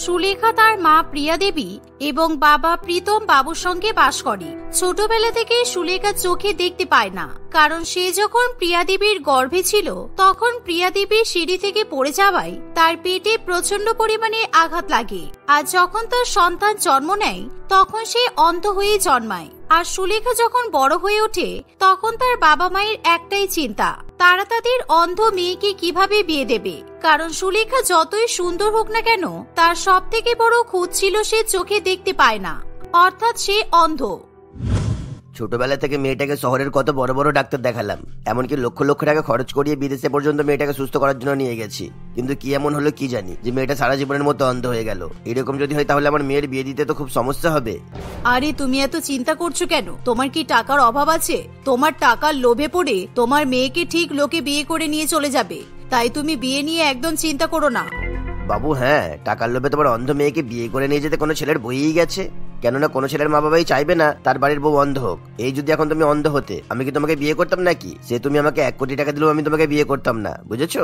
সুলেখা তার মা প্রিয়া দেবী এবং বাবা প্রীতম বাবুর সঙ্গে বাস করে। ছোটবেলা থেকে সুলেখা চোখে দেখতে পায় না, কারণ সে যখন প্রিয়া দেবীর গর্ভে ছিল তখন প্রিয়া দেবীর সিঁড়ি থেকে পড়ে যাওয়ায় তার পেটে প্রচন্ড পরিমাণে আঘাত লাগে। আর যখন তার সন্তান জন্ম নেয় তখন সে অন্ধ হয়ে জন্মায়। আর সুলেখা যখন বড় হয়ে ওঠে তখন তার বাবা মায়ের একটাই চিন্তা, তারা তাদের অন্ধ মেয়েকে কিভাবে বিয়ে দেবে। কারণ সুলেখা যতই সুন্দর হোক না কেন, তার সব থেকে বড় খুঁত ছিল সে চোখে দেখতে পায় না, অর্থাৎ সে অন্ধ। ছোটবেলা থেকে মেয়েটাকে শহরের কত বড় বড় ডাক্তার দেখালাম, এমনকি লক্ষ লক্ষ টাকা খরচ করিয়ে বিদেশে পর্যন্ত মেয়েটাকে সুস্থ করার জন্য নিয়ে গেছি, কিন্তু কি এমন হলো কি জানি যে মেয়েটা সারা জীবনের মতো অন্ধ হয়ে গেল। এরকম যদি হয় তাহলে আমার মেয়ের বিয়ে দিতে তো খুব সমস্যা হবে। আরে তুমি এত চিন্তা করছো কেন? তোমার কি টাকার অভাব আছে? তোমার টাকার লোভে পড়ে তোমার মেয়েকে ঠিক লোকে বিয়ে করে নিয়ে চলে যাবে, তাই তুমি বিয়ে নিয়ে একদম চিন্তা করো না। বাবু হ্যাঁ, টাকার লোভে তোমার অন্ধ মেয়েকে বিয়ে করে নিয়ে যেতে কোনো ছেলের বইই গেছে। কেননা কোনো ছেলের মা বাবাই চাইবে না তার বাড়ির বউ অন্ধ হোক। এই যদি এখন তুমি অন্ধ হতে, আমি কি তোমাকে বিয়ে করতাম নাকি? সে তুমি আমাকে 1 কোটি টাকা দিলেও আমি তোমাকে বিয়ে করতাম না, বুঝেছো?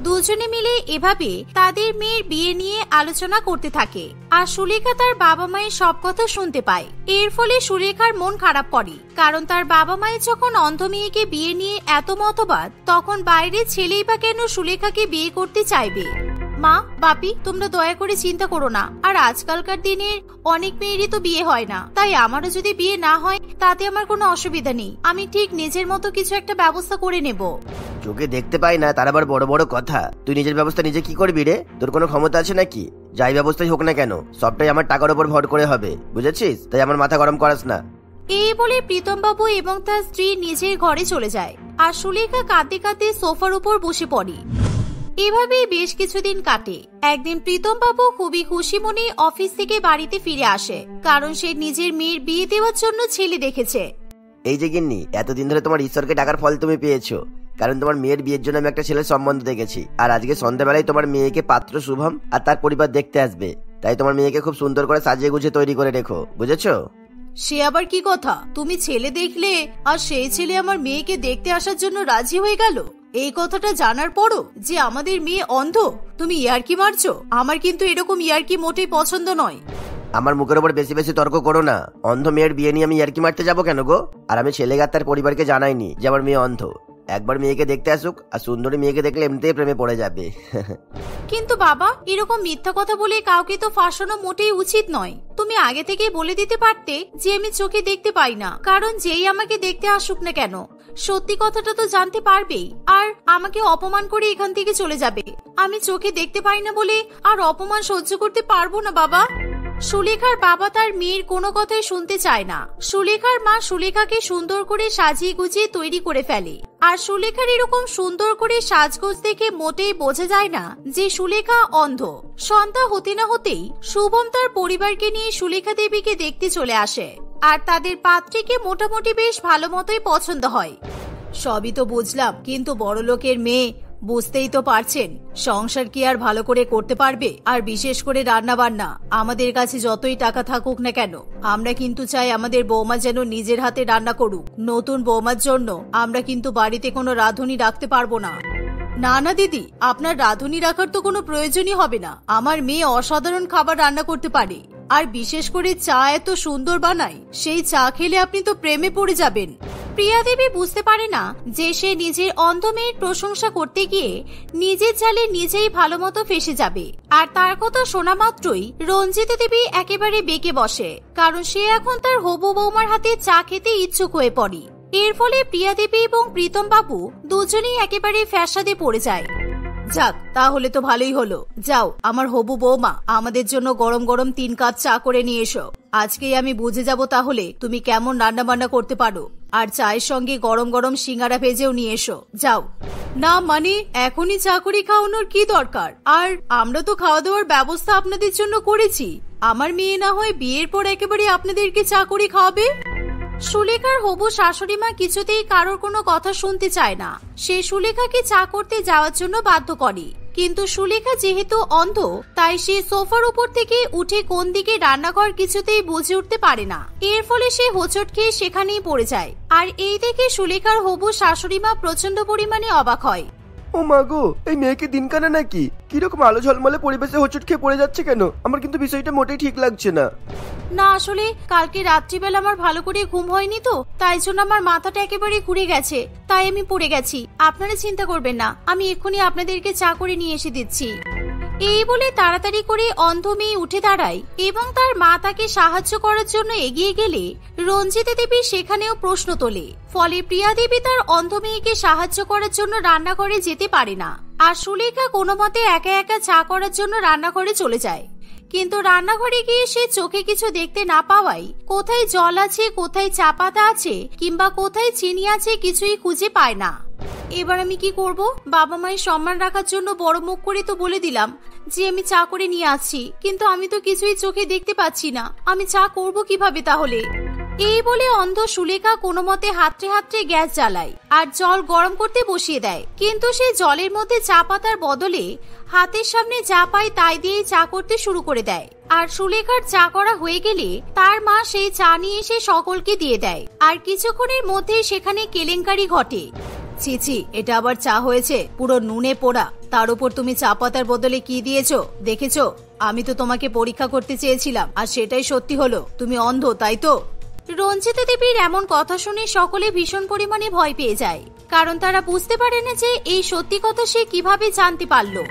দুজনে মিলে এভাবে তাদের মেয়ের বিয়ে নিয়ে আলোচনা করতে থাকে। আর সুলেখা তার বাবা মায়ের সব কথা শুনতে পায়। এর ফলে সুলেখার মন খারাপ করে, কারণ তার বাবা মায়ের যখন অন্ধ মেয়েকে বিয়ে নিয়ে এত মতবাদ, তখন বাইরের ছেলেই বা কেন সুলেখাকে বিয়ে করতে চাইবে। মা বাপি, তোমরা দয়া করে চিন্তা করো না। আর আজকালকার দিনে অনেক মেয়েরই তো বিয়ে হয় না, তাই আমারও যদি বিয়ে না হয় তাতে আমার কোনো অসুবিধা নেই। আমি ঠিক নিজের মতো কিছু একটা ব্যবস্থা করে নেব। চোখে দেখতে পাই না তার আবার বড় বড় কথা। তুই নিজের ব্যবস্থা নিজে কি করবি রে? তোর কোনো ক্ষমতা আছে নাকি? যাই ব্যবস্থাই হোক না কেন, সবটাই আমার টাকার উপর ভর করে হবে, বুঝেছিস? তাই আমার মাথা গরম করাস না। এই বলে প্রীতম বাবু এবং তার স্ত্রী নিজের ঘরে চলে যায়। আর সুলেখা কাঁদতে কাঁদতে সোফার উপর বসে পড়ে। এভাবেই বেশ কিছুদিন কাটে। একদিন প্রীতম বাবু খুবই খুশি মনে অফিস থেকে বাড়িতে ফিরে আসে, কারণ সে নিজের মেয়ের বিয়ে দেওয়ার জন্য ছেলে দেখেছে। এই যে গিন্নি, এতদিন ধরে তোমার ঈশ্বরকে ডাকার ফল তুমি পেয়েছো, কারণ তোমার মেয়ের বিয়ের জন্য আমি একটা ছেলের সম্বন্ধ দেখেছি। আর আজকে সন্ধ্যাবেলায় তোমার মেয়েকে পাত্র শুভম আর তার পরিবার দেখতে আসবে, তাই তোমার মেয়েকে খুব সুন্দর করে সাজিয়ে গুছিয়ে তৈরি করে রেখো, বুঝেছো? সে আবার কি কথা? তুমি ছেলে দেখলে আর সেই ছেলে আমার মেয়েকে দেখতে আসার জন্য রাজি হয়ে গেল? এই কথাটা জানার পরও যে আমাদের মেয়ে অন্ধ, তুমি ইয়ার্কি মারছো? আমার কিন্তু এরকম ইয়ার্কি মোটেই পছন্দ নয়। আমার মুখের উপর বেশি বেশি তর্ক করো না। অন্ধ মেয়ের বিয়ে নিয়ে আমি ইয়ার্কি মারতে যাবো কেন গো? আর আমি ছেলেগার তার পরিবারকে জানাইনি যে আমার মেয়ে অন্ধ। একবার মেয়েকে দেখতে আসুক, আর সুন্দরী মেয়েকে দেখলে এমনিতেই প্রেমে পড়ে যাবে। কিন্তু বাবা, এরকম মিথ্যা কথা বলে কাউকে তো ফাঁসানো মোটেই উচিত নয়। তুমি আগে থেকে বলে দিতে পারতে যে আমি চোখে দেখতে পাই না, কারণ যেই আমাকে দেখতে আসুক না কেন সত্যি কথাটা তো জানতে পারবেই, আর আমাকে অপমান করে এখান থেকে চলে যাবে। আমি চোখে দেখতে পাই না বলে আর অপমান সহ্য করতে পারবো না বাবা। সুলেখার বাবা তার মেয়ের কোনো কথাই শুনতে চায় না। সুলেখার মা সুলেখাকে সুন্দর করে সাজিয়ে গুছিয়ে তৈরি করে ফেলে। আর সুলেখার এরকম সুন্দর করে সাজগোজ দেখে মোটেই বোঝা যায় না যে সুলেখা অন্ধ। সন্ধ্যা হতে না হতেই শুভম তার পরিবারকে নিয়ে সুলেখা দেবীকে দেখতে চলে আসে। আর তাদের পাত্রীকে মোটামুটি বেশ ভালো মতোই পছন্দ হয়। সবই তো বুঝলাম, কিন্তু বড় লোকের মেয়ে, বুঝতেই তো পারছেন সংসার কি আর ভালো করে করতে পারবে? আর বিশেষ করে রান্না বান্না, আমাদের কাছে যতই টাকা থাকুক না কেন, আমরা কিন্তু চাই আমাদের বৌমা যেন নিজের হাতে রান্না করুক। নতুন বৌমার জন্য আমরা কিন্তু বাড়িতে কোনো রাঁধুনি রাখতে পারবো না। না না দিদি, আপনার রাঁধুনি রাখার তো কোনো প্রয়োজনই হবে না। আমার মেয়ে অসাধারণ খাবার রান্না করতে পারে, আর বিশেষ করে চা এত সুন্দর বানায়, সেই চা খেলে আপনি তো প্রেমে পড়ে যাবেন। প্রিয়া দেবী বুঝতে পারে না যে সে নিজের অন্ধ মেয়ের প্রশংসা করতে গিয়ে নিজের জালে নিজেই ভালো মতো ফেসে যাবে। আর তার কথা শোনা মাত্রই রঞ্জিতা দেবী একেবারে বেঁকে বসে, কারণ সে এখন তার হবু বৌমার হাতে চা খেতে ইচ্ছুক হয়ে পড়ে। এর ফলে প্রিয়া দেবী এবং প্রীতম বাবু দুজনেই একেবারে ফ্যাসাদে পড়ে যায়। যাক, তাহলে তো ভালোই হলো। যাও আমার হবু বৌমা, আমাদের জন্য গরম গরম 3 কাপ চা করে নিয়ে এসো। আজকেই আমি বুঝে যাব তাহলে তুমি কেমন রান্না বান্না করতে পারো। আর চায়ের সঙ্গে গরম গরম সিঙ্গারা ভেজেও নিয়ে এসো। যাও। না মানে, এখনই চা করে খাওয়ানোর কি দরকার? আর আমরা তো খাওয়া দাওয়ার ব্যবস্থা আপনাদের জন্য করেছি। আমার মেয়ে না হয় বিয়ের পর একেবারে আপনাদেরকে চা করে খাওয়াবে। সুলেখার হবু শাশুড়ি মা কিছুতেই কারোর কোনো কথা শুনতে চায় না। সে সুলেখাকে চা করতে যাওয়ার জন্য বাধ্য করে, কিন্তু সুলেখা যেহেতু অন্ধ, তাই সে সোফার উপর থেকে উঠে কোন দিকে রান্নাঘর কিছুতেই বুঝে উঠতে পারে না। এর ফলে সে হোঁচট খেয়ে সেখানেই পড়ে যায়। আর এই দেখে সুলেখার হবু শাশুড়ি মা প্রচন্ড পরিমাণে অবাক হয়। ও ও মা গো, এই মেয়েকে দিনকানা নাকি? কিরকম আলো ঝলমলে পরিবেশে হোঁচট খেয়ে পড়ে যাচ্ছে কেন? আমার কিন্তু বিষয়টা মোটেই ঠিক লাগছে না। না আসলে কালকে রাত্রিবেলা আমার ভালো করে ঘুম হয়নি তো, তাই জন্য আমার মাথাটা একেবারে ঘুরে গেছে, তাই আমি পড়ে গেছি। আপনারা চিন্তা করবেন না, আমি এক্ষুনি আপনাদেরকে চা করে নিয়ে এসে দিচ্ছি। এই বলে তাড়াতাড়ি করে অন্ধ মেয়ে উঠে দাঁড়ায় এবং তার মা তাকে সাহায্য করার জন্য এগিয়ে গেলে রঞ্জিতা দেবী সেখানেও প্রশ্ন তোলে। ফলে প্রিয়া দেবী তার অন্ধ মেয়েকে সাহায্য করার জন্য রান্নাঘরে যেতে পারে না, আর সুলেখা কোনো মতে একা একা চা করার জন্য রান্নাঘরে চলে যায়। কিন্তু রান্নাঘরে গিয়ে সে চোখে কিছু দেখতে না পাওয়ায় কোথায় জল আছে, কোথায় চা পাতা আছে কিংবা কোথায় চিনি আছে কিছুই খুঁজে পায় না। এবার আমি কি করব? বাবা মায়ের সম্মান রাখার জন্য বড় মুখ করে তো বলে দিলাম যে আমি চা করে নিয়ে আসছি, কিন্তু আমি তো কিছুই চোখে দেখতে পাচ্ছি না, আমি চা করব কিভাবে তাহলে? এই বলে অন্ধ সুলেখা কোনো মতে হাতড়ে হাতড়ে গ্যাস জ্বালায় আর জল গরম করতে বসিয়ে দেয়। কিন্তু সে জলের মধ্যে চা পাতার বদলে হাতের সামনে যা পায় তাই দিয়ে চা করতে শুরু করে দেয়। আর সুলেখার চা করা হয়ে গেলে তার মা সেই চা নিয়ে এসে সকলকে দিয়ে দেয়। আর কিছুক্ষণের মধ্যেই সেখানে কেলেঙ্কারি ঘটে। ছি, এটা আবার চা হয়েছে পুরো নুনে পোড়া, তার উপর তুমি চা পাতার বদলে কি দিয়েছো দেখেছো? আমি তো তোমাকে পরীক্ষা করতে চেয়েছিলাম আর সেটাই সত্যি হলো, তুমি অন্ধ তাই তো? রঞ্জিতা দেবীর এমন কথা শুনে সকলে ভীষণ পরিমাণে ভয় পেয়ে যায়, কারণ তারা বুঝতে পারে না যে এই সত্যি কথা সে কিভাবে জানতে পারলো।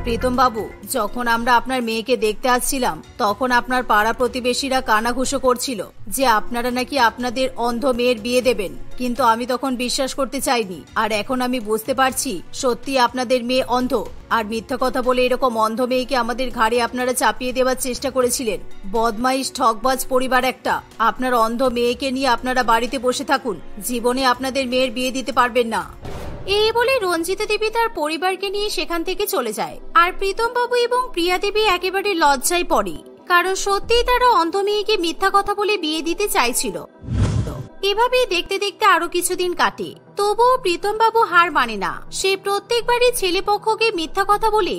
প্রীতম বাবু, যখন আমরা আপনার মেয়েকে দেখতে আসছিলাম তখন আপনার পাড়া প্রতিবেশীরা কানাঘুষো করছিল যে আপনারা নাকি আপনাদের অন্ধ মেয়ের বিয়ে দেবেন, কিন্তু আমি তখন বিশ্বাস করতে চাইনি। আর এখন আমি বুঝতে পারছি সত্যি আপনাদের মেয়ে অন্ধ, আর মিথ্যা কথা বলে এরকম অন্ধ মেয়েকে আমাদের ঘাড়ে আপনারা চাপিয়ে দেওয়ার চেষ্টা করেছিলেন। বদমাইশ ঠকবাজ পরিবার একটা। আপনার অন্ধ মেয়েকে নিয়ে আপনারা বাড়িতে বসে থাকুন, জীবনে আপনাদের মেয়ের বিয়ে দিতে পারবেন না। এই বলে রঞ্জিতা দেবী তার পরিবারকে নিয়ে সেখান থেকে চলে যায়। আর প্রীতম বাবু এবং প্রিয়া দেবী একেবারে লজ্জায় পড়ে, কারণ সত্যিই তারা অন্ধ মেয়েকে মিথ্যা কথা বলে বিয়ে দিতে চাইছিল। এভাবেই দেখতে দেখতে আরো কিছুদিন কাটে, তবুও প্রীতম বাবু হার মানে না। সে প্রত্যেকবারই ছেলে পক্ষকে মিথ্যা কথা বলে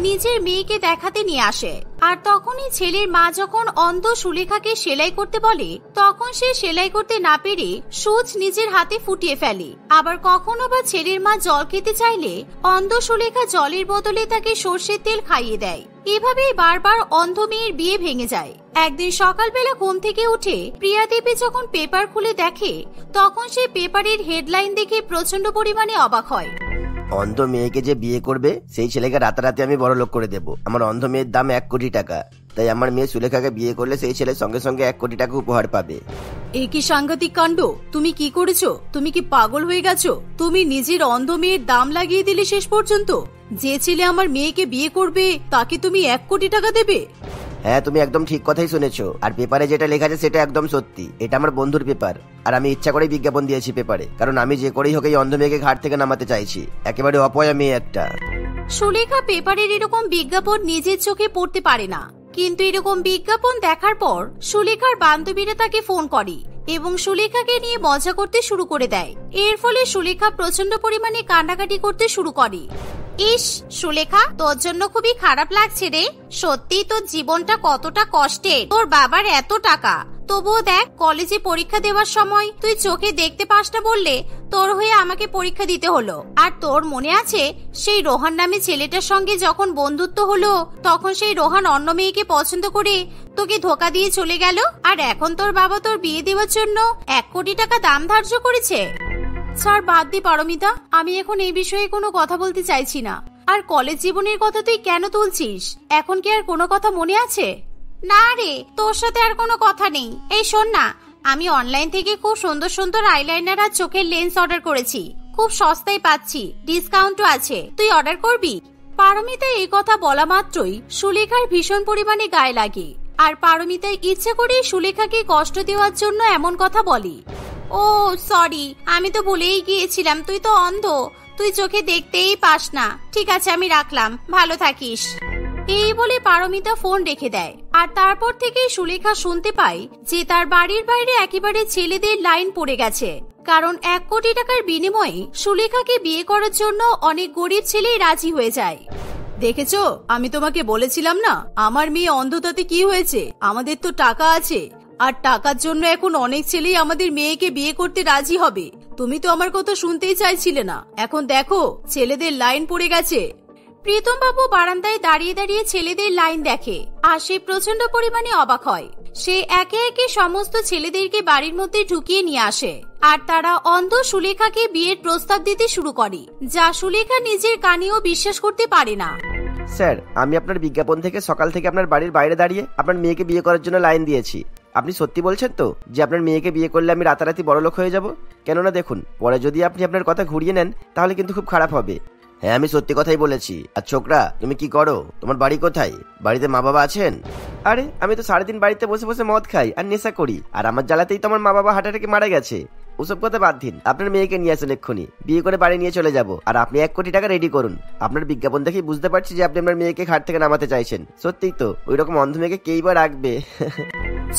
নিজের মেয়েকে দেখাতে নিয়ে আসে। আর তখনই ছেলের মা যখন অন্ধ সুলেখাকে সেলাই করতে বলে, তখন সে সেলাই করতে না পেরে সুচ নিজের হাতে ফুটিয়ে ফেলে। আবার কখনো বা ছেলের মা জল খেতে চাইলে অন্ধ সুলেখা জলের বদলে তাকে সর্ষের তেল খাইয়ে দেয়। এভাবেই বারবার অন্ধ মেয়ের বিয়ে ভেঙে যায়। একদিন সকালবেলা ঘুম থেকে উঠে প্রিয়া দেবী যখন পেপার খুলে দেখে, তখন সে পেপারের হেডলাইন দেখে প্রচন্ড পরিমাণে অবাক হয়। অন্ধ মেয়েকে যে বিয়ে করবে সেই ছেলেকে রাতারাতি আমি বড় লোক করে দেব। আমার অন্ধ মেয়ের দাম 1 কোটি টাকা, তাই আমার মেয়ে সুলেখাকে বিয়ে করলে সেই ছেলে সঙ্গে সঙ্গে 1 কোটি টাকা উপহার পাবে। এই কি সাংঘাতিক কাণ্ড! তুমি কি করেছো? তুমি কি পাগল হয়ে গেছো? তুমি নিজের অন্ধ মেয়ের দাম লাগিয়ে দিলে শেষ পর্যন্ত। যে ছেলে আমার মেয়েকে বিয়ে করবে তাকে তুমি 1 কোটি টাকা দেবে? হ্যাঁ, তুমি একদম ঠিক কথাই শুনেছো। আর পেপারে যেটা লেখা আছে সেটা একদম সত্যি। এটা আমার বন্ধুর পেপার, আর আমি ইচ্ছা করেই বিজ্ঞাপন দিয়েছি পেপারে, কারণ আমি যে করেই হোক এই অন্ধ মেয়েকে ঘাট থেকে নামাতে চাইছি। একেবারে অপয়া মেয়ে একটা। সুলেখা পেপারের এরকম বিজ্ঞাপন নিজের চোখে পড়তে পারে না, কিন্তু এরকম বিজ্ঞাপন দেখার পর সুলেখার বান্ধবীরা তাকে ফোন করে এবং সুলেখাকে নিয়ে মজা করতে শুরু করে দেয়। এর ফলে সুলেখা প্রচন্ড পরিমাণে কান্নাকাটি করতে শুরু করে। ইস সুলেখা, তোর জন্য খুবই খারাপ লাগছে রে। সত্যি তোর জীবনটা কতটা কষ্টের। তোর বাবার এত টাকা, তবুও দেখ কলেজে পরীক্ষা দেওয়ার সময় তুই চোখে দেখতে পাস না বললে তোর হয়ে আমাকে পরীক্ষা দিতে হলো। আর তোর মনে আছে সেই রোহান নামে ছেলেটার সঙ্গে যখন বন্ধুত্ব হলো, তখন সেই রোহান অন্য মেয়েকে পছন্দ করে তোকে ধোকা দিয়ে চলে গেল। আর এখন তোর বাবা তোর বিয়ে দেওয়ার জন্য 1 কোটি টাকা দাম ধার্য করেছে। স্যার বাদ দি পারমিতা, আমি এখন এই বিষয়ে কোনো কথা বলতে চাইছি না। আর কলেজ জীবনের কথা তুই কেন তুলছিস? এখন কি আর কোনো কথা মনে আছে? না রে, তোর সাথে আর কোনো কথা নেই। এই শোন না, আমি অনলাইন থেকে খুব সুন্দর সুন্দর আইলাইনার আর চোখের লেন্স অর্ডার করেছি। খুব সস্তায় পাচ্ছি, ডিসকাউন্টও আছে। তুই অর্ডার করবি? পারমিতা এই কথা বলা মাত্রই সুলেখার ভীষণ পরিমাণে গায়ে লাগে। আর পারমিতা ইচ্ছে করে সুলেখাকে কষ্ট দেওয়ার জন্য এমন কথা বলে। ও সরি, আমি তো ভুলেই গিয়েছিলাম, তুই তো অন্ধ, তুই চোখে দেখতেই পাস না। ঠিক আছে, আমি রাখলাম, ভালো থাকিস। এই বলে পারমিতা ফোন রেখে দেয়। আর তারপর থেকে সুলেখা শুনতে পায় যে তার বাড়ির বাইরে একেবারে ছেলেদের লাইন পড়ে গেছে, কারণ 1 কোটি টাকার বিনিময়ে সুলেখাকে বিয়ে করার জন্য অনেক গরিব ছেলেই রাজি হয়ে যায়। দেখেছো, আমি তোমাকে বলেছিলাম না আমার মেয়ে অন্ধতাতে কি হয়েছে। আমাদের তো টাকা আছে, আর টাকার জন্য এখন অনেক ছেলেই আমাদের মেয়েকে বিয়ে করতে রাজি হবে। তুমি তো আমার কথা শুনতেই চাইছিলে না, এখন দেখো ছেলেদের লাইন পড়ে গেছে। প্রীতম বাবু বারান্দায় দাঁড়িয়ে দাঁড়িয়ে ছেলেদের লাইন দেখে আর সে প্রচন্ড পরিমাণে অবাক হয়। সে একে একে সমস্ত ছেলেদেরকে বাড়ির মধ্যে ঢুকিয়ে নিয়ে আসে আর তারা অন্ধ সুলেখাকে বিয়ের প্রস্তাব দিতে শুরু করে, যা সুলেখা নিজের কানেও বিশ্বাস করতে পারে না। স্যার, আমি আপনার বিজ্ঞাপন থেকে সকাল থেকে আপনার বাড়ির বাইরে দাঁড়িয়ে আপনার মেয়েকে বিয়ে করার জন্য লাইন দিয়েছি। আপনি সত্যি বলছেন তো যে আপনার মেয়েকে বিয়ে করলে আমি রাতারাতি বড়লোক হয়ে যাব? কেননা দেখুন, পরে যদি আপনি আপনার কথা ঘুরিয়ে নেন তাহলে কিন্তু খুব খারাপ হবে। হ্যাঁ, আমি সত্যি কথাই বলেছি। আর ছোকরা, তুমি কি করো? তোমার বাড়ি কোথায়? বাড়িতে মা বাবা আছেন? আরে, আমি তো সারাদিন বাড়িতে বসে বসে মদ খাই আর নেশা করি, আর আমার জ্বালাতেই তো আমার মা বাবা হার্ট অ্যাটাকে মারা গেছে। ওসব কথা বাদ দিন, আপনার মেয়েকে নিয়ে আসুন এক্ষুনি, বিয়ে করে বাড়ি নিয়ে চলে যাব। আর আপনি 1 কোটি টাকা রেডি করুন। আপনার বিজ্ঞাপন দেখেই বুঝতে পারছি যে আপনি আপনার মেয়েকে ঘাট থেকে নামাতে চাইছেন। সত্যিই তো, ওইরকম অন্ধ মেয়েকে কেই বা রাখবে?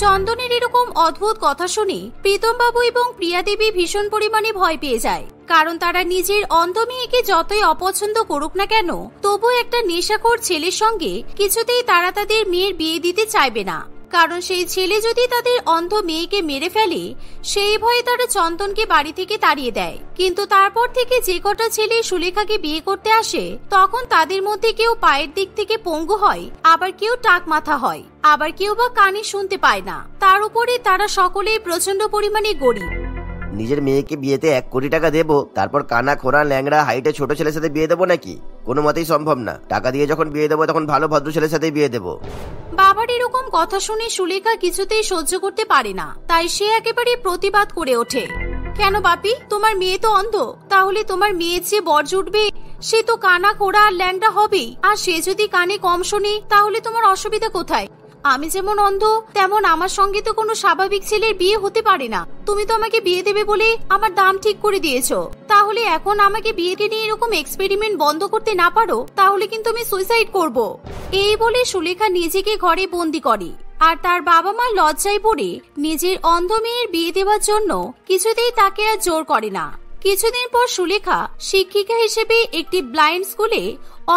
চন্দনের এরকম অদ্ভুত কথা শুনে প্রীতম বাবু এবং প্রিয়া দেবী ভীষণ পরিমাণে ভয় পেয়ে যায়, কারণ তারা নিজের অন্ধ মেয়েকে যতই অপছন্দ করুক না কেন, তবু একটা নেশাখোর ছেলের সঙ্গে কিছুতেই তারা তাদের মেয়ের বিয়ে দিতে চাইবে না। কারণ সেই ছেলে যদি তাদের অন্ধ মেয়েকে মেরে ফেলে, সেই ভয়ে তারা চন্দনকে বাড়ি থেকে তাড়িয়ে দেয়। কিন্তু তারপর থেকে যে কটা ছেলে সুলেখাকে বিয়ে করতে আসে, তখন তাদের মধ্যে কেউ পায়ের দিক থেকে পঙ্গু হয়, আবার কেউ টাক মাথা হয়, আবার কেউ বা কানে শুনতে পায় না। তার উপরে তারা সকলেই প্রচন্ড পরিমাণে গরিব। নিজের মেয়েকে বিয়েতে 1 কোটি টাকা দেবো, তারপর কানা খোরা ল্যাংড়া হাইটে ছোট ছেলের সাথে বিয়ে দেবো নাকি? কোনো মতেই সম্ভব না। টাকা দিয়ে যখন বিয়ে দেবো তখন ভালো ভদ্র ছেলের সাথে বিয়ে দেবো। বাবার এরকম কথা শুনে সুলেখা কিছুতেই সহ্য করতে পারে না, তাই সে একেবারে প্রতিবাদ করে ওঠে। কেন বাপি, তোমার মেয়ে তো অন্ধ, তাহলে তোমার মেয়ে যে বর জুটবে সে তো কানা খোড়া আর ল্যাংড়া হবেই, আর সে যদি কানে কম শোনে তাহলে তোমার অসুবিধা কোথায়? আমি যেমন অন্ধ তেমন আমার সঙ্গে তো কোনো স্বাভাবিক ছেলের বিয়ে হতে পারে না। তুমি তো আমাকে বিয়ে দেবে বলে আমার দাম ঠিক করে দিয়েছো, তাহলে এখন আমাকে বিয়েকে নিয়ে এরকম এক্সপেরিমেন্ট বন্ধ করতে না পারো তাহলে কিন্তু আমি সুইসাইড করব। এই বলে সুলেখা নিজেকে ঘরে বন্দি করে, আর তার বাবা মা লজ্জায় পড়ে নিজের অন্ধ মেয়ের বিয়ে দেওয়ার জন্য কিছুতেই তাকে আর জোর করে না। কিছুদিন পর সুলেখা শিক্ষিকা হিসেবে একটি ব্লাইন্ড স্কুলে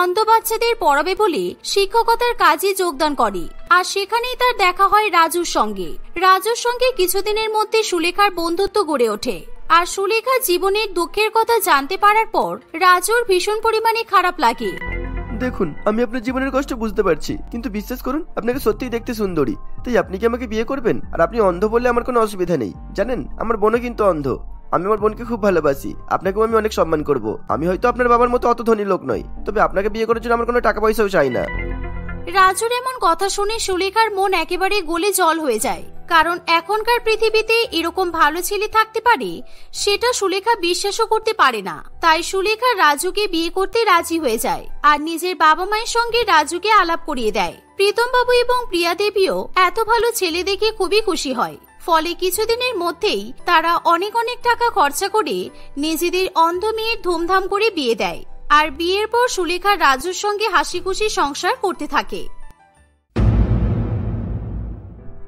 অন্ধ বাচ্চাদের পড়াবে বলে শিক্ষকতার কাজে যোগদান করে, আর সেখানেই তার দেখা হয় রাজুর সঙ্গে। রাজুর সঙ্গে কিছুদিনের মধ্যে সুলেখার বন্ধুত্ব গড়ে ওঠে, আর সুলেখা জীবনের দুঃখের কথা জানতে পারার পর রাজুর ভীষণ পরিমাণে খারাপ লাগে। দেখুন, আমি আপনার জীবনের কষ্ট বুঝতে পারছি, কিন্তু বিশ্বাস করুন, আপনাকে সত্যিই দেখতে সুন্দরী, তাই আপনি কি আমাকে বিয়ে করবেন? আর আপনি অন্ধ বললে আমার কোনো অসুবিধা নেই। জানেন, আমার বোনও কিন্তু অন্ধ। আমি আমার বোনকে খুব ভালোবাসি, আপনাকেও আমি অনেক সম্মান করব। আমি হয়তো আপনার বাবার মতো অত ধনী লোক নই, তবে আপনাকে বিয়ে করার জন্য আমার কোনো টাকা পয়সাও চাই না। রাজুর এমন কথা শুনে সুলেখার মন একেবারে গলে জল হয়ে যায়, কারণ এখনকার পৃথিবীতে এরকম ভালো ছেলে থাকতে পারে সেটা সুলেখা বিশ্বাসও করতে পারে না। তাই সুলেখা রাজুকে বিয়ে করতে রাজি হয়ে যায় আর নিজের বাবা মায়ের সঙ্গে রাজুকে আলাপ করিয়ে দেয়। প্রীতম বাবু এবং প্রিয়া দেবীও এত ভালো ছেলে দেখে খুবই খুশি হয়। ফলে কিছুদিনের মধ্যেই তারা অনেক অনেক টাকা খরচা করে নিজেদের অন্ধ মেয়ের ধুমধাম করে বিয়ে দেয়, আর বিয়ের পর সুলেখা রাজুর সঙ্গে হাসি খুশি সংসার করতে থাকে।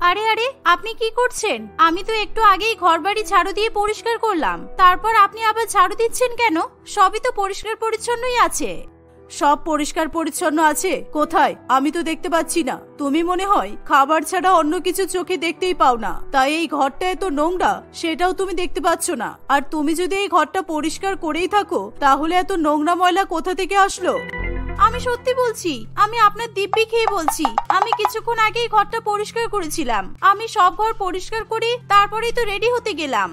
আরে আরে, আপনি কি করছেন? আমি তো একটু আগেই ঘরবাড়ি ঝাড়ু দিয়ে পরিষ্কার করলাম, তারপর আপনি আবার ঝাড়ু দিচ্ছেন কেন? সবই তো পরিষ্কার পরিচ্ছন্নই আছে। সব পরিষ্কার পরিচ্ছন্ন আছে কোথায়? আমি তো দেখতে পাচ্ছি না। তুমি মনে হয় খাবার ছাড়া অন্য কিছু চোখে দেখতেই পাও না, তাই এই ঘরটা এত নোংরা সেটাও তুমি দেখতে পাচ্ছ না। আর তুমি যদি এই ঘরটা পরিষ্কার করেই থাকো তাহলে এত নোংরা ময়লা কোথা থেকে আসলো? আমি সত্যি বলছি, আমি আপনার দিব্যি খেয়ে বলছি, আমি কিছুক্ষণ আগেই ঘরটা পরিষ্কার করেছিলাম। আমি সব ঘর পরিষ্কার করে তারপরেই তো রেডি হতে গেলাম।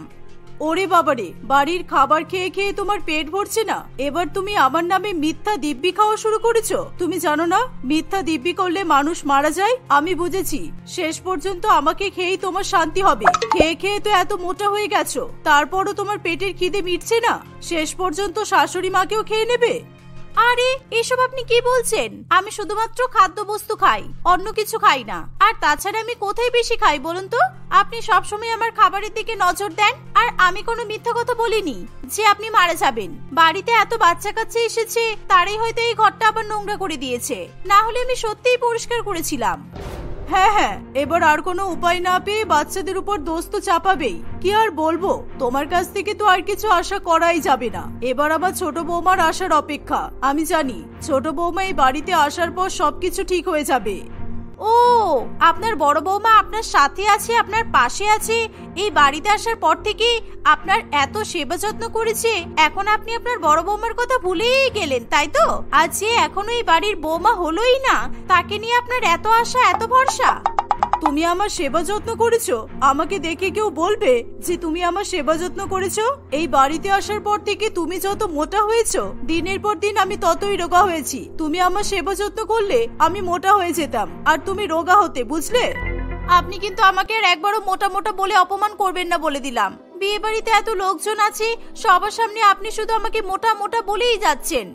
ওরে বাবারে, বাড়ির খাবার খেয়ে খেয়ে তোমার পেট ভরছে না, এবার তুমি আমার নামে মিথ্যা দিব্যি খাওয়া শুরু করেছো। তুমি জানো না মিথ্যা দিব্যি করলে মানুষ মারা যায়? আমি বুঝেছি, শেষ পর্যন্ত আমাকে খেয়েই তোমার শান্তি হবে। খেয়ে খেয়ে তো এত মোটা হয়ে গেছো, তারপরও তোমার পেটের খিদে মিটছে না, শেষ পর্যন্ত শাশুড়ি মাকেও খেয়ে নেবে। আরে এসব আপনি কি বলছেন? আমি শুধুমাত্র খাদ্যবস্তু খাই, অন্য কিছু খাই না। আর তাছাড়া আমি কোথায় বেশি খাই বলুন তো? আপনি সবসময় আমার খাবারের দিকে নজর দেন, আর আমি কোনো মিথ্যা কথা বলিনি যে আপনি মারা যাবেন। বাড়িতে এত বাচ্চা কাচ্চা এসেছে, তারাই হয়তো এই ঘরটা আবার নোংরা করে দিয়েছে, না হলে আমি সত্যিই পরিষ্কার করেছিলাম। হ্যাঁ হ্যাঁ, এবার আর কোনো উপায় না পেয়ে বাচ্চাদের উপর দোষ তো চাপাবেই। কি আর বলবো, তোমার কাছ থেকে তো আর কিছু আশা করাই যাবে না। এবার আমার ছোট বৌমার আসার অপেক্ষা। আমি জানি ছোট বৌমা এই বাড়িতে আসার পর সবকিছু ঠিক হয়ে যাবে। ও, আপনার বড় বৌমা আপনার সাথে আছে, আপনার পাশে আছে, এই বাড়িতে আসার পর থেকে আপনার এত সেবা যত্ন করেছে, এখন আপনি আপনার বড় বৌমার কথা ভুলেই গেলেন, তাই তো? আর যে এখনো এই বাড়ির বৌমা হলোই না, তাকে নিয়ে আপনার এত আশা, এত ভরসা। তুমি আমার সেবা যত্ন করেছো? আমাকে দেখে কেউ বলবে যে তুমি আমার সেবা যত্ন করেছো? এই বাড়িতে আসার পর থেকে তুমি যত মোটা হয়েছো, দিনের পর দিন আমি ততই রোগা হয়েছি। তুমি আমার সেবা যত্ন করলে আমি মোটা হয়ে যেতাম, আর তুমি রোগা হতে, বুঝলে? আপনি কিন্তু আমাকে আর একবারও মোটা মোটা বলে অপমান করবেন না, বলে দিলাম। বিয়ে বাড়িতে এত লোকজন আছে, সবার সামনে আপনি শুধু আমাকে মোটা মোটা বলেই যাচ্ছেন।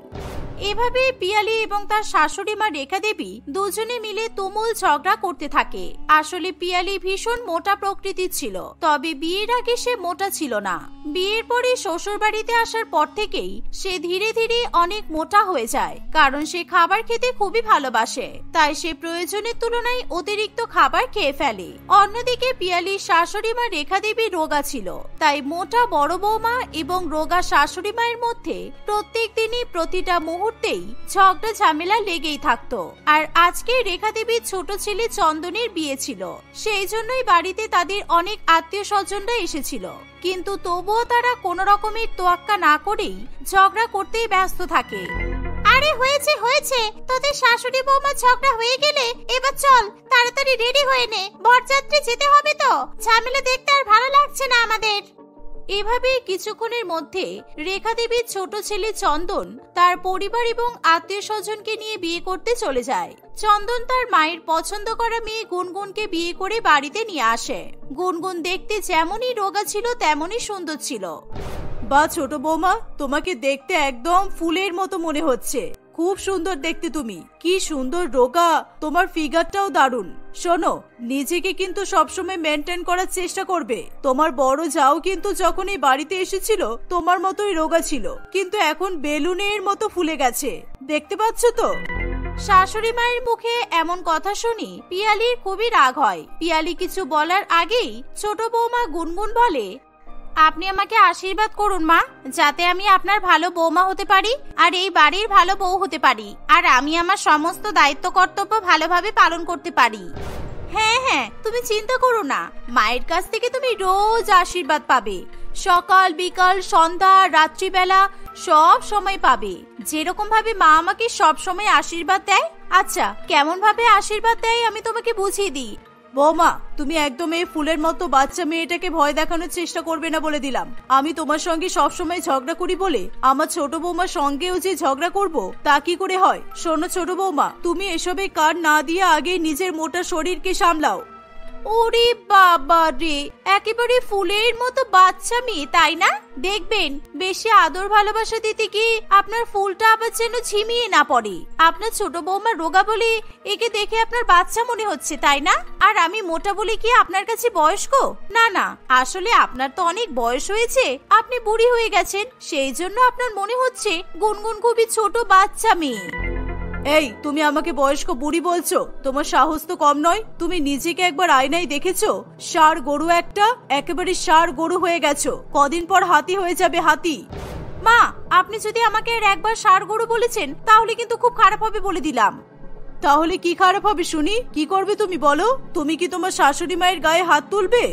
এভাবে পিয়ালি এবং তার শাশুড়ি মা রেখা দেবী দুজনে মিলে তুমুল ঝগড়া করতে থাকে। আসলে পিয়ালি ভীষণ মোটা প্রকৃতির ছিল, তবে বিয়ের আগে সে মোটা ছিল না। বিয়ের পরে শ্বশুর বাড়িতে আসার পর থেকেই সে ধীরে ধীরে অনেক মোটা হয়ে যায়, কারণ সে খাবার খেতে খুবই ভালোবাসে, তাই সে প্রয়োজনের তুলনায় অতিরিক্ত খাবার খেয়ে ফেলে। অন্যদিকে পিয়ালির শাশুড়ি মা রেখা দেবী রোগা ছিল, তাই মোটা বড় বৌমা এবং রোগা শাশুড়ি মায়ের মধ্যে প্রত্যেক দিনই প্রতিটা মুহূর্তেই ঝগড়া ঝামেলা লেগেই থাকতো। আর আজকে রেখা দেবীর ছোট ছেলে চন্দনের বিয়ে ছিল, সেই জন্যই বাড়িতে তাদের অনেক আত্মীয় স্বজনরা এসেছিল, কিন্তু তবুও তারা কোনো রকমের তোয়াক্কা না করেই ঝগড়া করতেই ব্যস্ত থাকে। আরে হয়েছে হয়েছে, তোদের শাশুড়ি বৌমা ঝগড়া হয়ে গেলে এবার চল তাড়াতাড়ি রেডি হয়ে নে, বরযাত্রী যেতে হবে তো, ঝামেলা দেখতে আর ভালো লাগছে না আমাদের। এভাবে কিছুক্ষণের মধ্যে রেখা দেবীর ছোট ছেলে চন্দন তার পরিবার এবং আত্মীয় স্বজনকে নিয়ে বিয়ে করতে চলে যায়। চন্দন তার মায়ের পছন্দ করা মেয়ে গুনগুনকে বিয়ে করে বাড়িতে নিয়ে আসে। গুনগুন দেখতে যেমনই রোগা ছিল তেমনই সুন্দর ছিল। বা ছোট বৌমা, তোমাকে দেখতে একদম ফুলের মতো মনে হচ্ছে, খুব সুন্দর দেখতে তুমি। কি সুন্দর রোগা, তোমার ফিগারটাও দারুণ। শোনো, নিজেকে কিন্তু সবসময় মেনটেন করার চেষ্টা করবে। তোমার বড় যাও কিন্তু যখন এই বাড়িতে এসেছিল তোমার মতোই রোগা ছিল, কিন্তু এখন বেলুনের মতো ফুলে গেছে, দেখতে পাচ্ছ তো? শাশুড়ি মায়ের মুখে এমন কথা শুনি পিয়ালির খুবই রাগ হয়। পিয়ালি কিছু বলার আগেই ছোট বৌমা গুনগুন বলে, আপনি আমাকে আশীর্বাদ করুন মা, যাতে আমি আপনার ভালো বৌমা হতে পারি আর এই বাড়ির ভালো বউ হতে পারি, আর আমি আমার সমস্ত দায়িত্ব কর্তব্য ভালোভাবে পালন করতে পারি। হ্যাঁ হ্যাঁ, তুমি চিন্তা করো না, মায়ের কাছ থেকে তুমি রোজ আশীর্বাদ পাবে, সকাল বিকাল সন্ধ্যা রাত্রিবেলা সব সময় পাবে। যেরকম ভাবে মা আমাকে সব সময় আশীর্বাদ দেয়। আচ্ছা, কেমন ভাবে আশীর্বাদ দেয় আমি তোমাকে বুঝিয়ে দিই। বৌমা, তুমি একদম এই ফুলের মতো বাচ্চা মেয়েটাকে ভয় দেখানোর চেষ্টা করবে না, বলে দিলাম। আমি তোমার সঙ্গে সবসময় ঝগড়া করি বলে আমার ছোট বৌমার সঙ্গেও যে ঝগড়া করব তা কি করে হয়? শোনো ছোট বৌমা, তুমি এসবে কান না দিয়ে আগে নিজের মোটা শরীরকে সামলাও। ওরে বাবা রে, একেবারে ফুলের মতো বাচ্চা মেয়ে, তাই না? দেখবেন বেশি আদর ভালোবাসা দিতে গিয়ে আপনার ফুলটা আবার যেন ঝিমিয়ে না পড়ে। আপনার ছোট বৌমা রোগা বলে একে দেখে আপনার বাচ্চা মনে হচ্ছে, তাই না? আর আমি মোটা বলে কি আপনার কাছে বয়স্ক? না না, আসলে আপনার তো অনেক বয়স হয়েছে, আপনি বুড়ি হয়ে গেছেন, সেই জন্য আপনার মনে হচ্ছে গুনগুন খুবই ছোট বাচ্চা মেয়ে। এই, তুমি আমাকে বয়স্ক বুড়ি বলছো? তোমার সাহস তো কম নয়। তুমি নিজেকে একবার আয়নায় দেখেছো? ষাঁড় গরু একটা, একেবারে ষাঁড় গরু হয়ে গেছো, কদিন পর হাতি হয়ে যাবে, হাতি। মা, আপনি যদি আমাকে আর একবার ষাঁড় গরু বলেছেন তাহলে কিন্তু খুব খারাপ হবে, বলে দিলাম। তাহলে কি খারাপ হবে শুনি? কি করবে তুমি বলো? তুমি কি তোমার শাশুড়ি মায়ের গায়ে হাত তুলবে?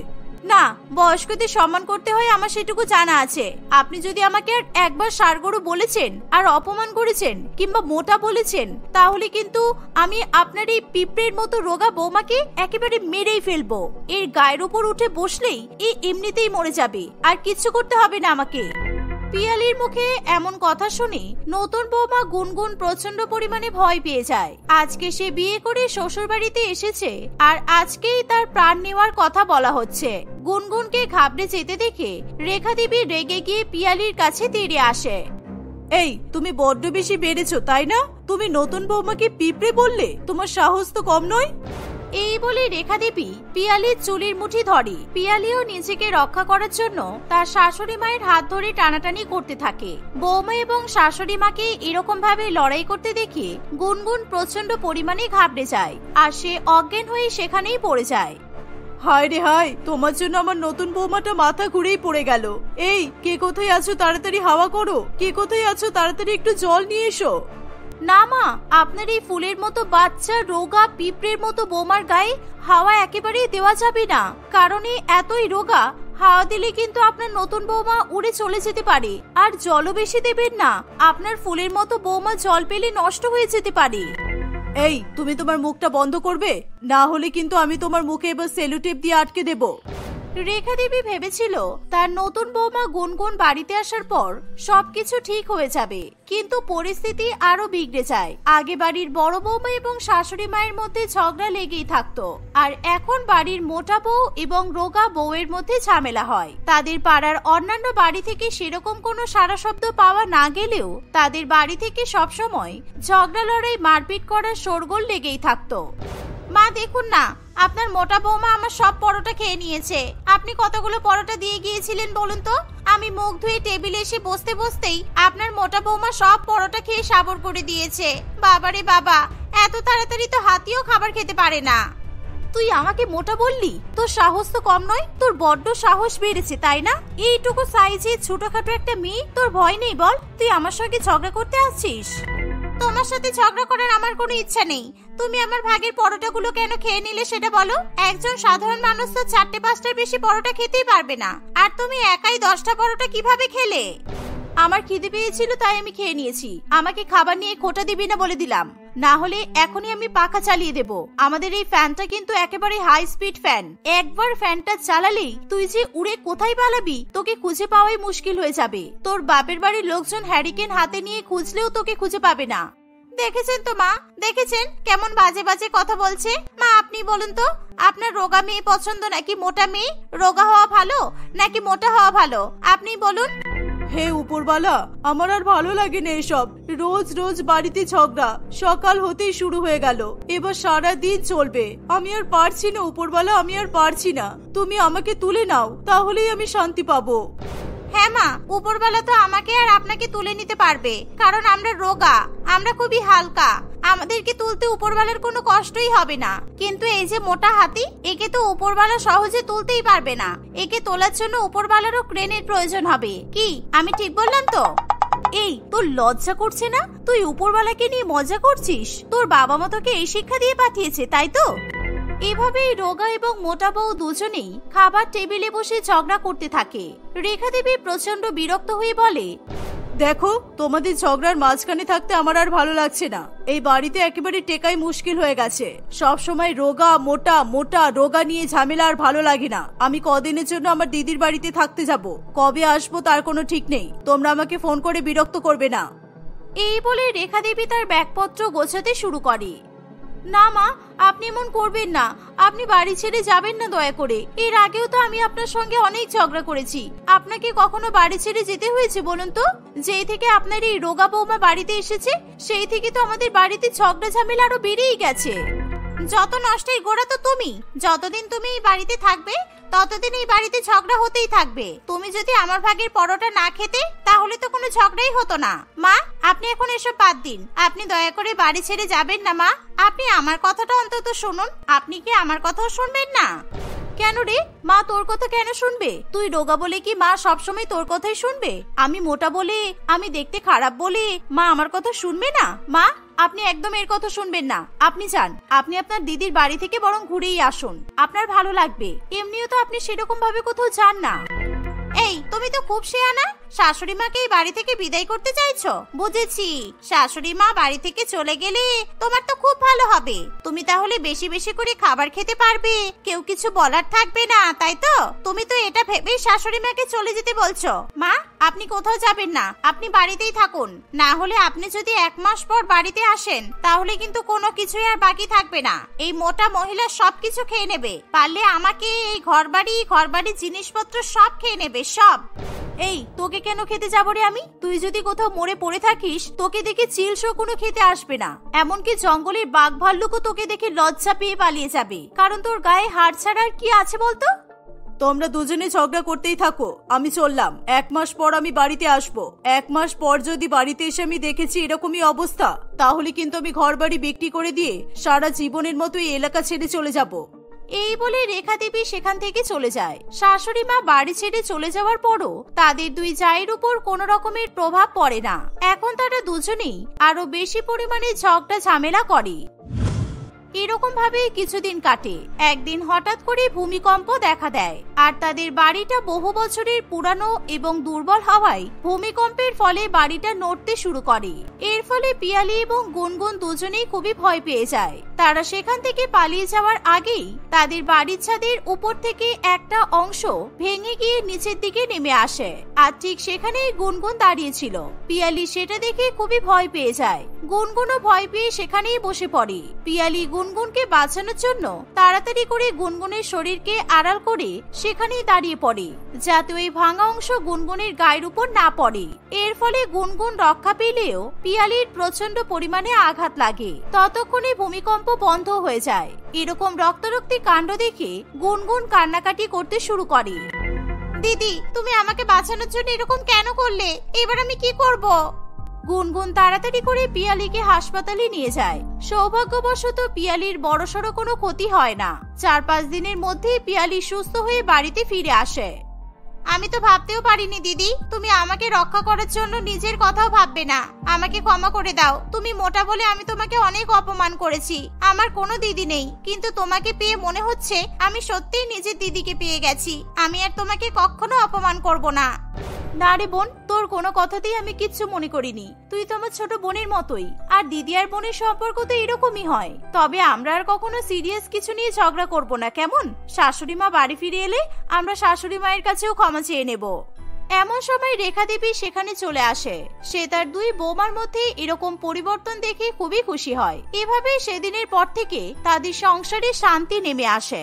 না, বয়স্কদের সম্মান করতে হয় আমার সেটুকু জানা আছে। আপনি যদি আমাকে আর একবার ষাঁড় গরু বলেছেন আর অপমান করেছেন কিংবা মোটা বলেছেন, তাহলে কিন্তু আমি আপনার এই পিঁপড়ের মতো রোগা বৌমাকে একেবারে মেরেই ফেলবো। এর গায়ের উপর উঠে বসলেই এই এমনিতেই মরে যাবে, আর কিচ্ছু করতে হবে না আমাকে। পিয়ালির মুখে এমন কথা শুনে নতুন বৌমা গুনগুন প্রচন্ড পরিমাণে ভয় পেয়ে যায়। আজকে সে বিয়ে করে শ্বশুর বাড়িতে এসেছে, আর আজকেই তার প্রাণ নেওয়ার কথা বলা হচ্ছে। গুনগুনকে ঘাবড়ে যেতে দেখে রেখা দেবী রেগে গিয়ে পিয়ালির কাছে তেড়ে আসে। এই, তুমি বড্ড বেশি বেড়েছো, তাই না? তুমি নতুন বৌমাকে পিঁপড়ে বললে? তোমার সাহস তো কম নয়। এই বলে রেখা দেবী পিয়ালির চুলের মুঠি ধরে। পিয়ালিও নিজেকে রক্ষা করার জন্য তার শাশুড়ি মায়ের হাত ধরে টানাটানি করতে থাকে। বৌমা এবং শাশুড়ি মাকে এরকম ভাবে লড়াই করতে দেখে গুনগুন প্রচন্ড পরিমাণে ঘাবড়ে যায়, আর সে অজ্ঞান হয়ে সেখানেই পড়ে যায়। হায় রে হায়, তোমার জন্য আমার নতুন বৌমাটা মাথা ঘুরেই পড়ে গেল। এই, কে কোথায় আছো? তাড়াতাড়ি হাওয়া করো। কে কোথায় আছো? তাড়াতাড়ি একটু জল নিয়ে এসো। না মা, আপনার এই ফুলের মতো বাচ্চা রোগা পিঁপড়ের মতো বৌমার গায়ে হাওয়া একেবারেই দেওয়া যাবে না, কারণ এতই রোগা, হাওয়া দিলে কিন্তু আপনার নতুন বৌমা উড়ে চলে যেতে পারে। আর জলও বেশি দেবেন না, আপনার ফুলের মতো বৌমা জল পেলে নষ্ট হয়ে যেতে পারে। এই, তুমি তোমার মুখটা বন্ধ করবে, না হলে কিন্তু আমি তোমার মুখে এবার সেলুটেপ দিয়ে আটকে দেব। রেখা দেবী ভেবেছিল তার নতুন বৌমা গুনগুন বাড়িতে আসার পর সবকিছু ঠিক হয়ে যাবে, কিন্তু পরিস্থিতি আরো বিগড়ে যায়। আগে বাড়ির বড় বৌমা এবং শাশুড়ি মায়ের মধ্যে ঝগড়া লেগেই থাকতো, আর এখন বাড়ির মোটা বউ এবং রোগা বউয়ের মধ্যে ঝামেলা হয়। তাদের পাড়ার অন্যান্য বাড়ি থেকে সেরকম কোনো সারা শব্দ পাওয়া না গেলেও তাদের বাড়ি থেকে সবসময় ঝগড়া লড়াই মারপিট করার শোরগোল লেগেই থাকতো। মা দেখুন না, আপনার মোটা বৌমা আমার সব পরোটা খেয়ে নিয়েছে। আপনি কতগুলো পরোটা দিয়ে গিয়েছিলেন বলুন তো? আমি মুখ ধুয়ে টেবিলে এসে বসতে বসতেই আপনার মোটা বৌমা সব পরোটা খেয়ে সাবর করে দিয়েছে। বাবারে বাবা, এত তাড়াতাড়ি তো হাতিও খাবার খেতে পারে না। তুই আমাকে মোটা বললি? তোর সাহস তো কম নয়, তোর বড্ড সাহস বেড়েছে তাই না? এইটুকু সাইজে ছোটখাটো একটা মেয়ে, তোর ভয় নেই বল? তুই আমার সঙ্গে ঝগড়া করতে আসছিস? তোমার সাথে ঝগড়া করার আমার কোনো ইচ্ছা নেই। তুমি আমার ভাগের পরোটাগুলো কেন খেয়ে নিলে সেটা বলো। একজন সাধারণ মানুষ তো 4-5টার বেশি পরোটা খেতেই পারবে না, আর তুমি একাই 10টা পরোটা কিভাবে খেলে? আমার খিদে পেয়েছিল তাই আমি খেয়ে নিয়েছি। আমাকে খাবার নিয়ে খোটা দিবি না বলে দিলাম, না হলে এখনই আমি পাখা চালিয়ে দেব। আমাদের এই ফ্যানটা কিন্তু একেবারে হাই স্পিড ফ্যান। একবার ফ্যানটা চালালেই তুই যে উড়ে কোথায় পালাবি তোকে খুঁজে পাওয়াই মুশকিল হয়ে যাবে। তোর বাপের বাড়ির লোকজন হ্যারিকেন হাতে নিয়ে খুঁজলেও তোকে খুঁজে পাবে না। দেখেছেন তো মা, দেখেছেন কেমন বাজে বাজে কথা বলছে? মা আপনি বলুন তো, আপনার রোগা মেয়ে পছন্দ নাকি মোটা মেয়ে? রোগা হওয়া ভালো নাকি মোটা হওয়া ভালো? আপনি বলুন। হে উপরওয়ালা, আমার আর ভালো লাগে না এসব। রোজ রোজ বাড়িতে ঝগড়া সকাল হতেই শুরু হয়ে গেল, এবার সারা দিন চলবে। আমি আর পারছি না উপরওয়ালা, আমি আর পারছি না। তুমি আমাকে তুলে নাও, তাহলেই আমি শান্তি পাবো। হ্যাঁ মা, উপরওয়ালা তো আমাকে আর আপনাকে তুলে নিতে পারবে, কারণ আমরা রোগা, আমরা খুবই হালকা। আমাদেরকে তুলতে উপরওয়ালার কোনো কষ্টই হবে না। কিন্তু এই যে মোটা হাতি, একে তো উপরওয়ালা সহজে তুলতেই পারবে না। একে তোলার জন্য উপরওয়ালারও ক্রেনের প্রয়োজন হবে। কি আমি ঠিক বললাম তো? এই, তোর লজ্জা করছে না? তুই উপরওয়ালাকে নিয়ে মজা করছিস? তোর বাবা মা তোকে এই শিক্ষা দিয়ে পাঠিয়েছে তাই তো? এভাবেই রোগা এবং মোটা বউ দুজনেই খাবার টেবিলে বসে ঝগড়া করতে থাকে। রেখা দেবী প্রচন্ড বিরক্ত হয়ে বলে, দেখো, তোমাদের ঝগড়ার মাঝখানে থাকতে আমার আর ভালো লাগছে না। এই বাড়িতে একেবারে টেকাই মুশকিল হয়ে গেছে। সব সময় রোগা মোটা মোটা রোগা নিয়ে ঝামেলা আর ভালো লাগে না। আমি কদিনের জন্য আমার দিদির বাড়িতে থাকতে যাব, কবে আসবো তার কোনো ঠিক নেই। তোমরা আমাকে ফোন করে বিরক্ত করবে না। এই বলে রেখা দেবী তার ব্যাগপত্র গোছাতে শুরু করে। না মা, আপনি এমন করবেন না। আপনি বাড়ি ছেড়ে যাবেন না দয়া করে। এর আগেও তো আমি আপনার সঙ্গে অনেক ঝগড়া করেছি। আপনাকে কখনো বাড়ি ছেড়ে যেতে হয়েছে বলুন তো? যেই থেকে আপনার এই রোগা বৌমা বাড়িতে এসেছে সেই থেকে তো আমাদের বাড়িতে ঝগড়া ঝামেলা আরো বেড়েই গেছে। যত নষ্টের গোড়া তো তুমি। যতদিন তুমি এই বাড়িতে থাকবে ততদিন এই বাড়িতে ঝগড়া হতেই থাকবে। তুমি যদি আমার ভাগের পরোটা না খেতে তাহলে তো কোনো ঝগড়াই হতো না। মা আপনি এখন এসব বাদ দিন। আপনি দয়া করে বাড়ি ছেড়ে যাবেন না মা। আপনি আমার কথাটা অন্তত শুনুন। আপনি কি আমার কথাও শুনবেন না? কেন রে মা, তোর কথা কেন শুনবে? তুই রোগা বলে কি মা সবসময় তোর কথাই শুনবে? আমি মোটা বলে, আমি দেখতে খারাপ বলে মা আমার কথা শুনবে না? মা আপনি একদম এর কথা শুনবেন না। আপনি যান, আপনি আপনার দিদির বাড়ি থেকে বরং ঘুরেই আসুন, আপনার ভালো লাগবে। এমনিও তো আপনি সেরকম ভাবে কোথাও যান না। এই তুমি তো খুব শেয়ানা। শাশুড়ি মাকে এই বাড়ি থেকে বিদায় করতে চাইছো? বুঝেছি, শাশুড়ি মা বাড়ি থেকে চলে গেলে তোমার তো খুব ভালো হবে। তুমি তাহলে বেশি বেশি করে খাবার খেতে পারবে, কেউ কিছু বলার থাকবে না, তাই তো? তুমি তো এটা ভেবেই শাশুড়ি মাকে চলে যেতে বলছো। মা আপনি কোথাও যাবেন না, আপনি বাড়িতেই থাকুন। না হলে আপনি যদি 1 মাস পর বাড়িতে আসেন তাহলে কিন্তু কোনো কিছুই আর বাকি থাকবে না। এই মোটা মহিলা সবকিছু খেয়ে নেবে। পারলে আমাকে এই ঘরবাড়ি জিনিসপত্র সব খেয়ে নেবে, সব। এই তোকে কেন খেতে যাবো রে আমি? তুই যদি কোথাও মরে পড়ে থাকিস তোকে দেখে চিল শকুনও খেতে আসবে না। এমনকি জঙ্গলের বাঘ ভাল্লুকও তোকে দেখে লজ্জা পেয়ে পালিয়ে যাবে, কারণ তোর গায়ে হাড় ছাড়া আর কি আছে বলতো? তোমরা দুজনে ঝগড়া করতেই থাকো, আমি চললাম। 1 মাস পর আমি বাড়িতে আসবো। 1 মাস পর যদি বাড়িতে এসে আমি দেখেছি এরকমই অবস্থা, তাহলে কিন্তু আমি ঘর বাড়ি বিক্রি করে দিয়ে সারা জীবনের মতো এই এলাকা ছেড়ে চলে যাব। এই বলে রেখা দেবী সেখান থেকে চলে যায়। শাশুড়ি মা বাড়ি ছেড়ে চলে যাওয়ার পরও তাদের দুই জায়ের উপর কোনো রকমের প্রভাব পড়ে না। এখন তারা দুজনেই আরো বেশি পরিমাণে ঝগড়া ঝামেলা করে। এরকম ভাবে কিছুদিন কাটে। একদিন হঠাৎ করে ভূমিকম্প দেখা দেয়, আর তাদের বাড়িটা বহু বছরের পুরানো এবং দুর্বল হওয়ায় ভূমিকম্পের ফলে বাড়িটা নড়তে শুরু করে। এর ফলে পিয়ালি এবং গুনগুন দুজনেই খুবই ভয় পেয়ে যায়। তারা সেখান থেকে পালিয়ে যাওয়ার আগেই তাদের বাড়ির ছাদের উপর থেকে একটা অংশ ভেঙে গিয়ে নিচের দিকে নেমে আসে, আর ঠিক সেখানেই গুনগুন দাঁড়িয়েছিল। পিয়ালি সেটা দেখে খুবই ভয় পেয়ে যায়। গুনগুনও ভয় পেয়ে সেখানেই বসে পড়ে। পিয়ালি গুনগুনকে বাঁচানোর জন্য তাড়াতাড়ি করে গুনগুনের শরীরকে আড়াল করে সেখানেই দাঁড়িয়ে পড়ে, যাতে ওই ভাঙা অংশ গুনগুনের গায়ের উপর না পড়ে। এর ফলে গুনগুন রক্ষা পেলেও পিয়ালির প্রচন্ড পরিমাণে আঘাত লাগে। ততক্ষণে ভূমিকম্প বন্ধ হয়ে যায়। এরকম রক্তারক্তি কাণ্ড দেখে গুনগুন কান্নাকাটি করতে শুরু করে। দিদি, তুমি আমাকে বাঁচানোর জন্য এরকম কেন করলে? এবার আমি কি করব? গুনগুন তাড়াতাড়ি করে পিয়ালিকে হাসপাতালে নিয়ে যায়। সৌভাগ্যবশত পিয়ালির বড়সড় কোনো ক্ষতি হয় না। 4-5 দিনের মধ্যে পিয়ালি সুস্থ হয়ে বাড়িতে ফিরে আসে। আমি তো ভাবতেও পারিনি দিদি, তুমি আমাকে রক্ষা করার জন্য নিজের কথাও ভাববে না। আমাকে ক্ষমা করে দাও। তুমি মোটা বলে আমি তোমাকে অনেক অপমান করেছি। আমার কোনো দিদি নেই, কিন্তু তোমাকে পেয়ে মনে হচ্ছে আমি সত্যিই নিজের দিদিকে পেয়ে গেছি। আমি আর তোমাকে কখনো অপমান করব না। না রে বোন, তোর কোনো কথাতেই আমি কিচ্ছু মনে করিনি। তুই তো আমার ছোট বোনের মতোই, আর দিদি আর বোনের সম্পর্ক তো এরকমই হয়। তবে আমরা আর কখনো সিরিয়াস কিছু নিয়ে ঝগড়া করব না, কেমন? শাশুড়ি মা বাড়ি ফিরে এলে আমরা শাশুড়ি মায়ের কাছেও ক্ষমা চেয়ে নেব। এমন সময় রেখা দেবী সেখানে চলে আসে। সে তার দুই বৌমার মধ্যে এরকম পরিবর্তন দেখে খুবই খুশি হয়। এভাবে সেদিনের পর থেকে তাদের সংসারে শান্তি নেমে আসে।